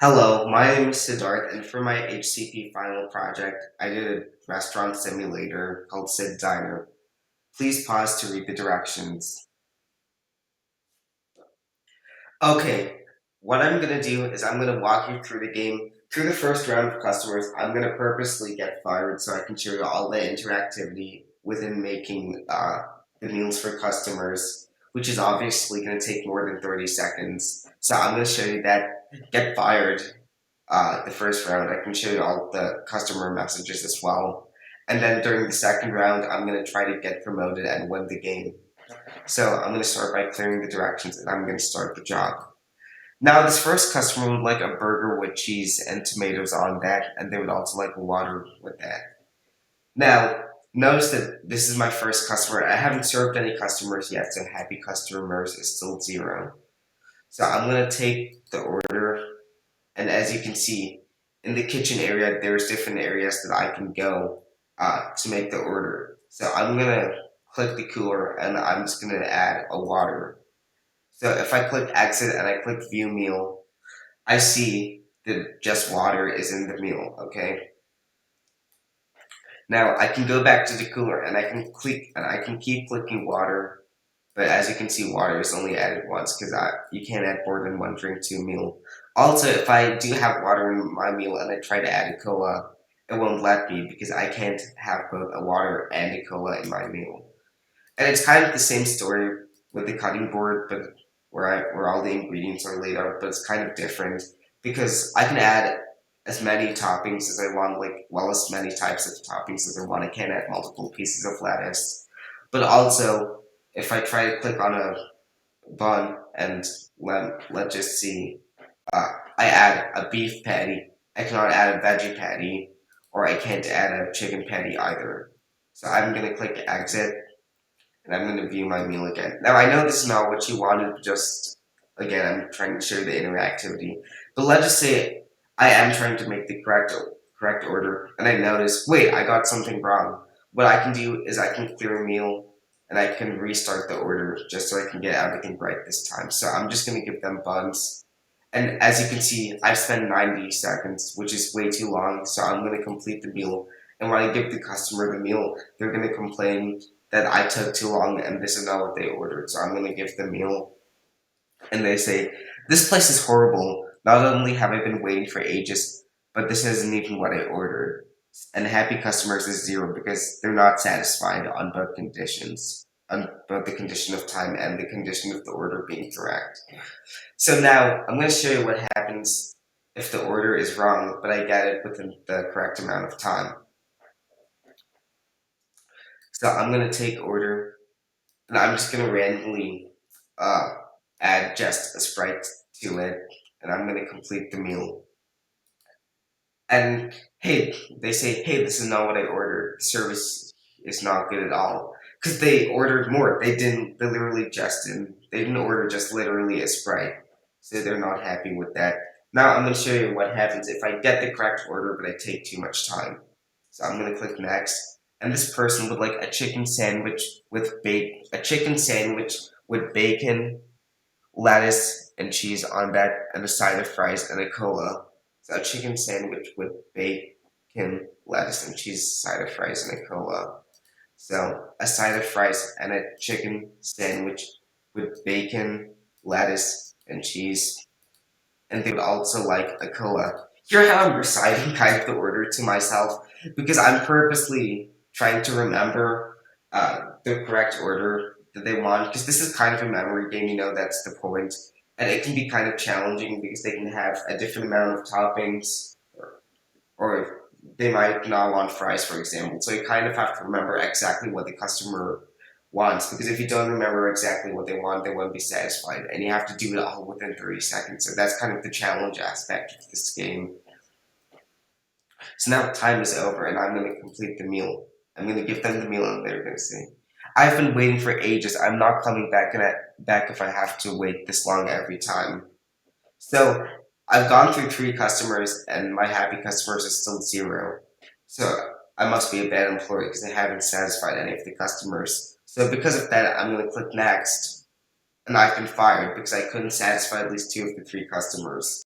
Hello, my name is Siddharth, and for my HCP final project, I did a restaurant simulator called Sid Diner. Please pause to read the directions. Okay, what I'm gonna do is I'm gonna walk you through the game. Through the first round of customers, I'm gonna purposely get fired so I can show you all the interactivity within making the meals for customers, which is obviously gonna take more than 30 seconds. So I'm gonna show you that get fired the first round. I can show you all the customer messages as well. And then during the second round, I'm going to try to get promoted and win the game. So I'm going to start by clearing the directions and I'm going to start the job. Now, this first customer would like a burger with cheese and tomatoes on that, and they would also like water with that. Now, notice that this is my first customer. I haven't served any customers yet, so happy customers is still zero. So I'm going to take the order. And as you can see, in the kitchen area, there's different areas that I can go to make the order. So I'm gonna click the cooler and I'm just gonna add a water. So if I click exit and I click view meal, I see that just water is in the meal, okay? Now I can go back to the cooler and I can click and I can keep clicking water, but as you can see, water is only added once because you can't add more than one drink to a meal. Also, if I do have water in my meal and I try to add a cola, it won't let me because I can't have both a water and a cola in my meal. And it's kind of the same story with the cutting board, but where all the ingredients are laid out, but it's kind of different because I can add as many toppings as I want, like well as many types of toppings as I want. I can't add multiple pieces of lettuce, but also if I try to click on a bun and let's just see, I add a beef patty. I cannot add a veggie patty, or I can't add a chicken patty either. So I'm gonna click exit and I'm going to view my meal again. Now, I know this is not what you wanted, but just again, I'm trying to show you the interactivity. But let's just say I am trying to make the correct order, and I notice, wait, I got something wrong. What I can do is I can clear a meal, and I can restart the order just so I can get everything right this time. So I'm just going to give them buns. And as you can see, I've spent 90 seconds, which is way too long, so I'm going to complete the meal. And when I give the customer the meal, they're going to complain that I took too long and this is not what they ordered. So I'm going to give the meal. And they say, this place is horrible. Not only have I been waiting for ages, but this isn't even what I ordered. And happy customers is zero because they're not satisfied on both conditions, on both the condition of time and the condition of the order being correct. So now I'm going to show you what happens if the order is wrong, but I get it within the correct amount of time. So I'm going to take order, and I'm just going to randomly uh, add just a sprite to it, and I'm going to complete the meal. And hey, they say, hey, this is not what I ordered. The service is not good at all. Because they ordered more. They literally just didn't, they didn't order just literally a Sprite. So they're not happy with that. Now I'm going to show you what happens if I get the correct order, but I take too much time. So I'm going to click next. And this person would like a chicken sandwich a chicken sandwich with bacon, lettuce, and cheese on that, and a side of fries and a cola. So a chicken sandwich with bacon, lettuce, and cheese, side of fries, and a cola. So a side of fries and a chicken sandwich with bacon, lettuce, and cheese. And they would also like a cola. Hear how I'm reciting kind of the order to myself because I'm purposely trying to remember the correct order that they want because this is kind of a memory game, that's the point. And it can be kind of challenging because they can have a different amount of toppings or they might not want fries, for example. So you kind of have to remember exactly what the customer wants because if you don't remember exactly what they want, they won't be satisfied. And you have to do it all within 30 seconds. So that's kind of the challenge aspect of this game. So now time is over and I'm going to complete the meal. I'm going to give them the meal and they're going to say, I've been waiting for ages. I'm not coming back if I have to wait this long every time. So I've gone through three customers and my happy customers is still zero. So I must be a bad employee because I haven't satisfied any of the customers. So because of that, I'm going to click next and I've been fired because I couldn't satisfy at least two of the three customers.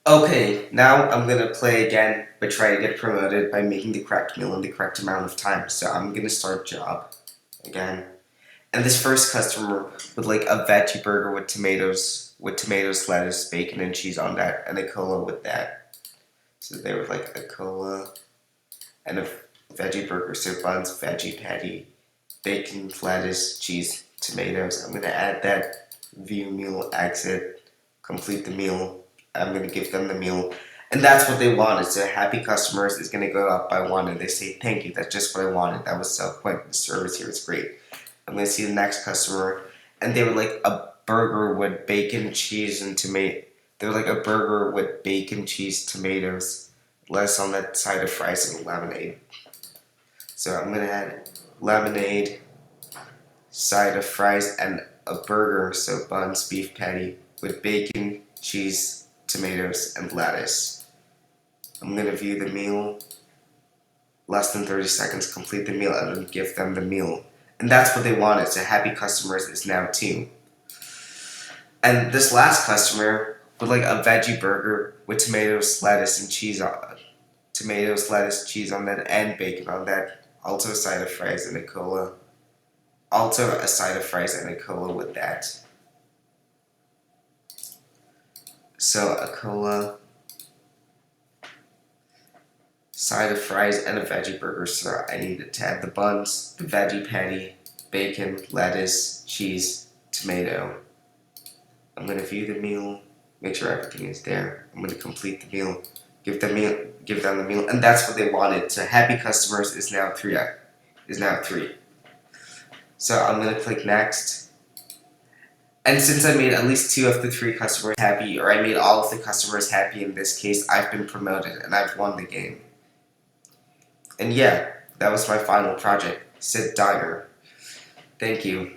Okay, now I'm gonna play again, but try to get promoted by making the correct meal in the correct amount of time. So I'm gonna start job again. And this first customer would like a veggie burger with tomatoes, lettuce, bacon, and cheese on that, and a cola with that. So they would like a cola and a veggie burger, so buns, veggie patty, bacon, lettuce, cheese, tomatoes. I'm gonna add that. View meal, exit, complete the meal. I'm gonna give them the meal. And that's what they wanted. So happy customers is gonna go up by one and they say thank you, that's just what I wanted. That was so quick. The service here is great. I'm gonna see the next customer and they were like a burger with bacon, cheese, and tomato. They were like a burger with bacon, cheese, tomatoes, lettuce on that side of fries and lemonade. So I'm gonna add lemonade, side of fries, and a burger, so buns, beef patty, with bacon, cheese, tomatoes, and lettuce. I'm gonna view the meal, less than 30 seconds, complete the meal, and then give them the meal. And that's what they wanted, so happy customers is now 2. And this last customer would like a veggie burger with tomatoes, lettuce, and cheese on tomatoes, lettuce, cheese on that, and bacon on that. Also a side of fries and a cola. Also a side of fries and a cola with that. So a cola, side of fries, and a veggie burger. So I needed to add the buns, the veggie patty, bacon, lettuce, cheese, tomato. I'm gonna view the meal, make sure everything is there. I'm gonna complete the meal, give them the meal, and that's what they wanted. So happy customers is now 3. Is now 3. So I'm gonna click next. And since I made at least 2 of the 3 customers happy, or I made all of the customers happy in this case, I've been promoted and I've won the game. And yeah, that was my final project, Sid Diner. Thank you.